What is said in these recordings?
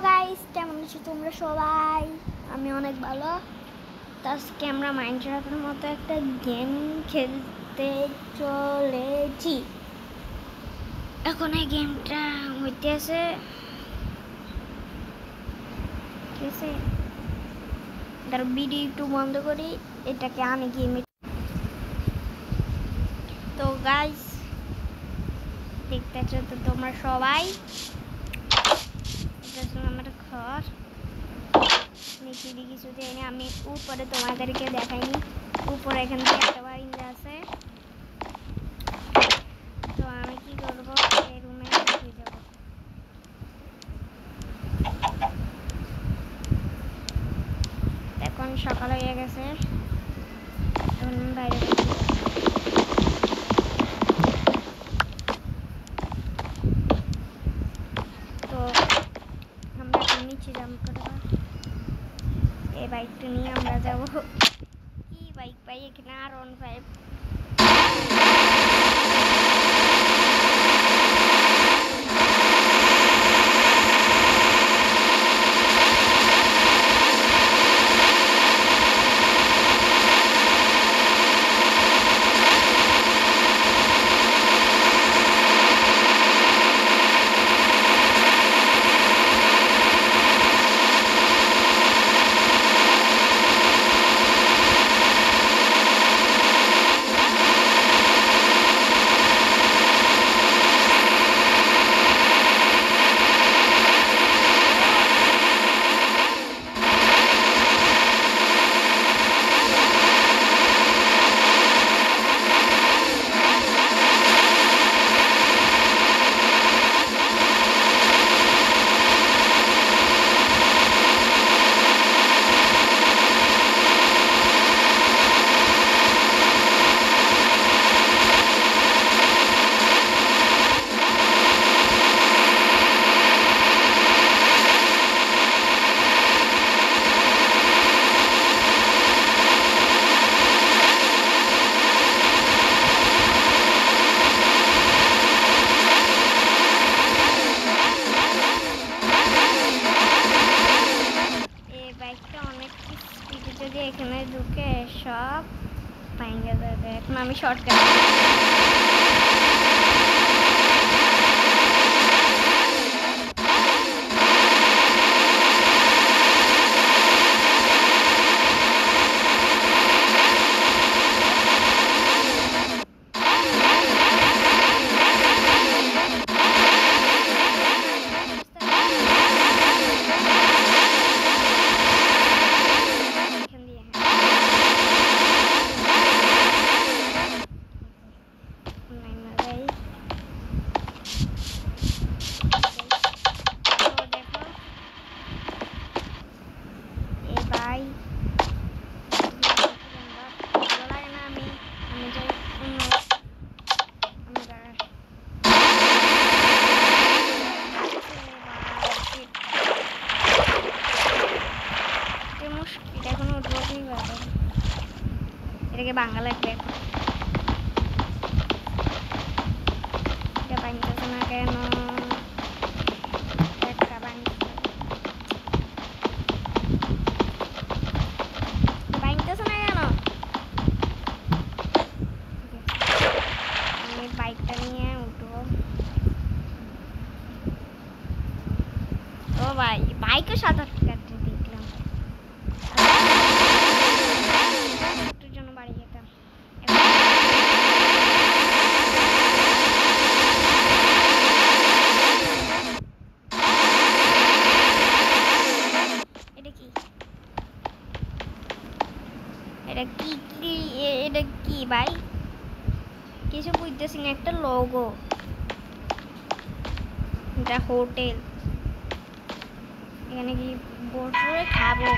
Guys, কেমন আছো তোমরা সবাই? আমি অনেক ভালো। আজকে আমরা মাইনক্রাফটের মতো একটা গেম খেলতে চলেছি। এখন এই গেমটা হইতেছে ঠিক আছে, তার ভিডিও একটু বন্ধ করি, এটাকে আমি গেম। তো গাইস, দেখতেছো তো তোমরা সবাই, এটা হচ্ছে আমার ঘর। নিচে দিকে কিছু দেয়নি, আমি উপরে তোমাদেরকে দেখাইনি। উপরে এখান থেকে একটা বারিন্দা আছে। তো আমি কি করবো, এই রুমে ঢুকে যাব। এখন সকাল হয়ে গেছে, এখন বাইরে তো আমরা এখন নিচে জাম্প করবো। এই বাইকটা নিয়ে আমরা যাব। কি বাইক পাই এখানে? R15। বাইকটা অনেক স্পিডে যদি এখানে ঢুকে সব ভাঙে যাবে। এখন আমি শর্টকাট এটাকে বাংলা লাগবে। এটা বাংলাতে না কেন? একটা বাংলাতে না কেন? আমি বাইকটা নিয়ে উঠবো। ও ভাই, বাইকে 7-8 কাটতে দেখলাম। একটুর জন্য বাড়ি যেতাম। এটা কি? এটা কি কি? এটা কি ভাই? কিছু বুঝতেছি না। একটা লোগো, এটা হোটেল। এখানে কি বসে খাবো?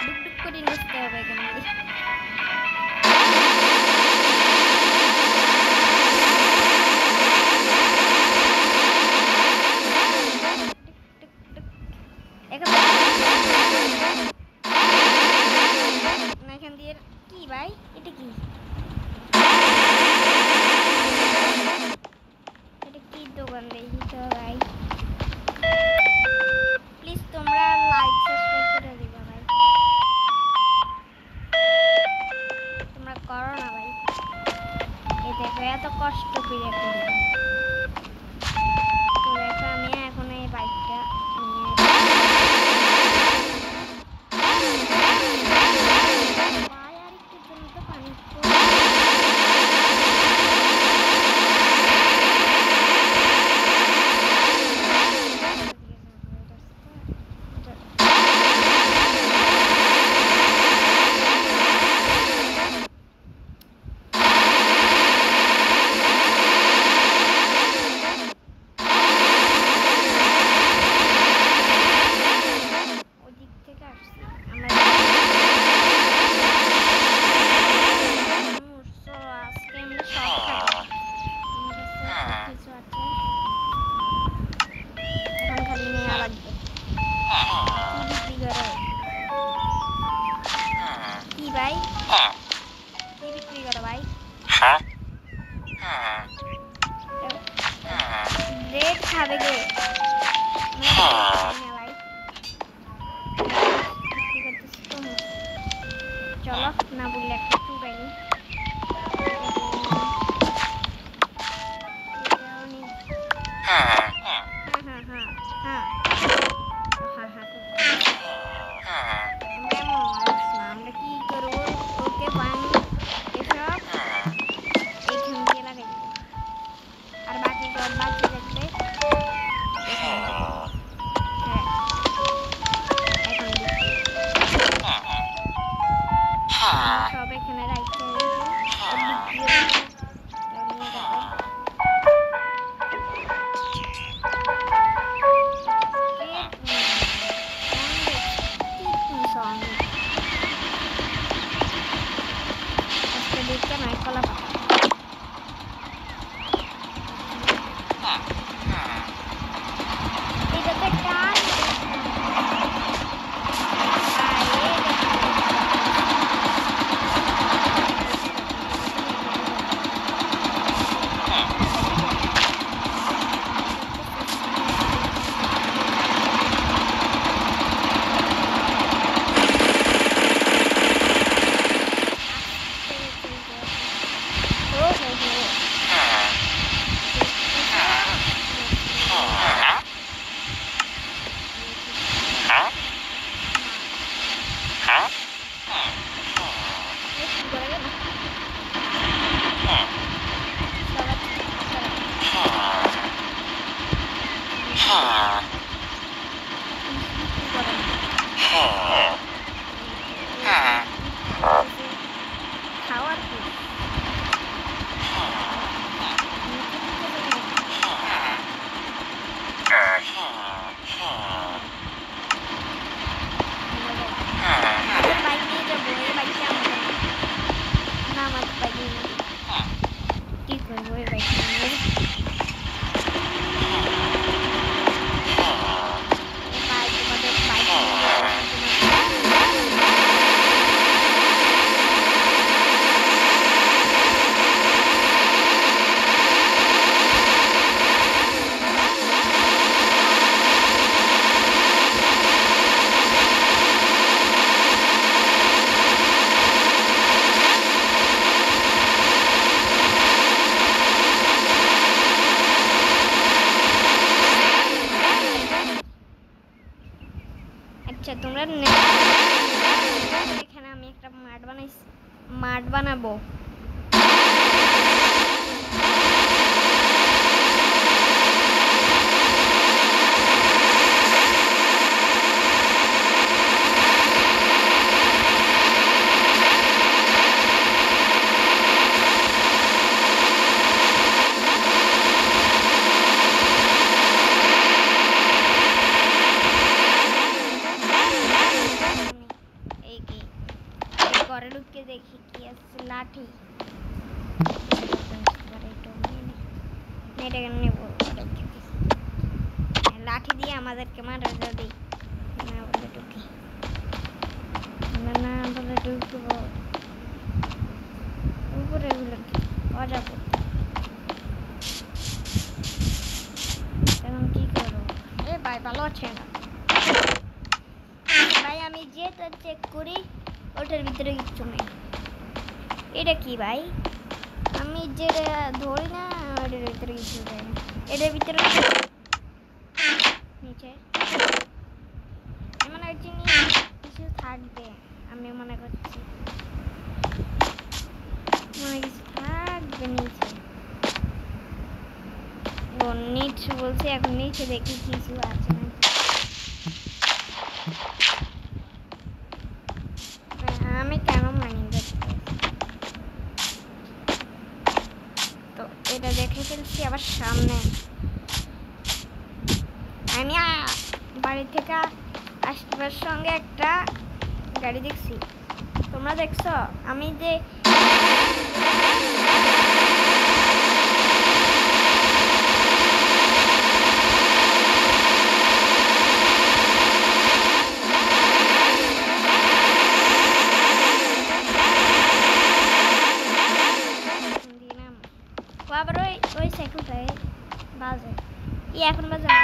ডুক করে নিতে হবে এখানে। এখান দিয়ে কি ভাই? এটা কি? এত কষ্ট করে করি। তো দেখো আমি এখন এই বাইকটা আর একটু জন্য তো পানি ভাই কি বিক্রি করো ভাই? ব্রেড খাবে গে ভাই? চলো না বললে একটা চুড়াইনি। আমরা কি করবো ওকে এসব এইখান দিয়ে লাগাই দেবো আর বাকি সব বাকি থাকবে। সব এখানে রাখতে দেখতে নয় কলা পাতা এটাতে টান খাওয়ার কি আমাদের বাইক নিয়ে যাবো এই বাইকটা আমাদের না আমাদের বাইক নিয়ে কি করবো এই বাইক নিয়ে আচ্ছা তোমরা এখানে আমি একটা মাঠ বানাবো। ঘরে ঢুকে দেখি কি আছে লাঠি লাঠি দিয়ে আমাদেরকে মারা যাবে না বলে ঢুকি না বলে ঢুকবো উপরে অজাবো এখন কি করবো? এ ভাই ভালো আছে না ভাই আমি যেটা চেক করি ওটার ভিতরে কিচ্ছু নেই। এটা কি ভাই? আমি যে ধরি না এটার ভিতরে কিছু যায় না, এটার ভিতরে নিচে মনে হচ্ছে কিছু থাকবে, আমি মনে করছি মনে কিছু থাকবে নিচে। ও নিচে বলছি, এখন নিচে দেখি কিছু আছে না। আমি কেন মাইনিং করতে, তো এটা দেখে ফেলছি আবার সামনে। আমি বাড়ি থেকে আসবার সঙ্গে একটা গাড়ি দেখছি, তোমরা দেখছো? আমি যে আবার ওই সাইকেলটাই বাজে, এখন বাজে না,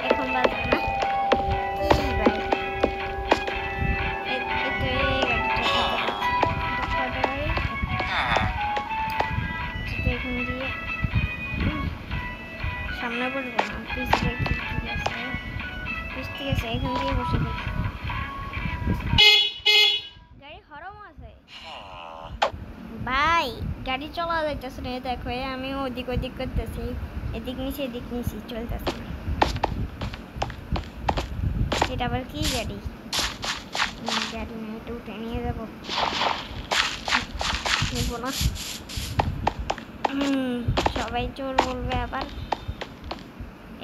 এখন বাজে না কি ভাই। এখান দিয়ে সামনে বসবো না, পিছ থেকে আছে, পিছ থেকে আছে, এখান দিয়ে বসে দেখি গাড়ি হরম আছে ভাই, গাড়ি চলা যাইতেছে না। দেখো আমি ওদিক ওদিক করতেছি, এদিক নিচে এদিক নিচে চলতেছে না। এটা আবার কি গাড়ি? গাড়ি না, এটা উঠে নিয়ে যাবো, নেব না। সবাই চোর বলবে আবার।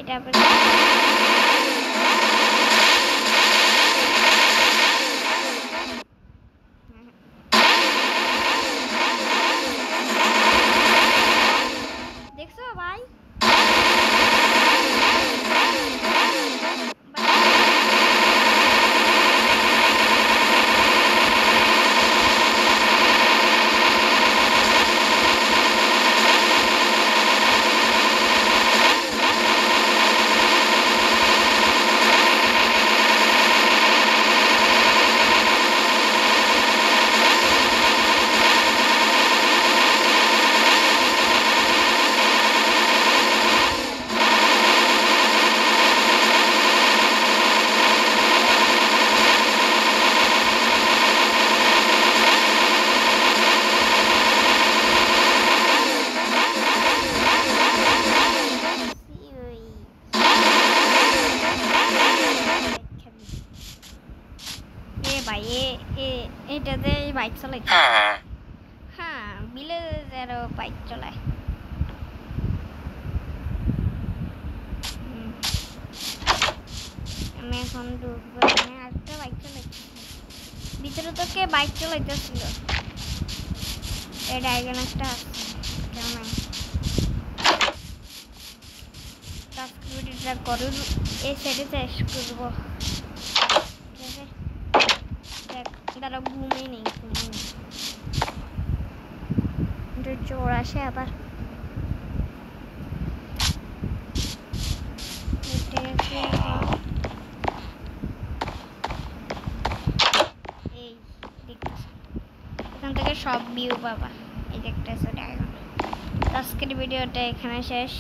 এটা আবার দেখছো ভাই, ভাই এটাতে বাইক চালাই, হ্যাঁ বিলেরও বাইক চালায়। আমি এখন ঢুকবো, আরেকটা বাইক চালাইছি ভিতরে, তো কে বাইক চালাইতেছিল? এই ড্রাগন একটা আছে, কেউ নাই। ভিডিওটা করুন, এই সাইডে চেষ্টা করবো। তারা ঘুমিয়ে নেই, চোর আসে আবার। এই দেখতেছ, এখান থেকে সব ভিউ পাবা। এই দেখতেছ ড্রাগন। আজকের ভিডিওটা এখানে শেষ।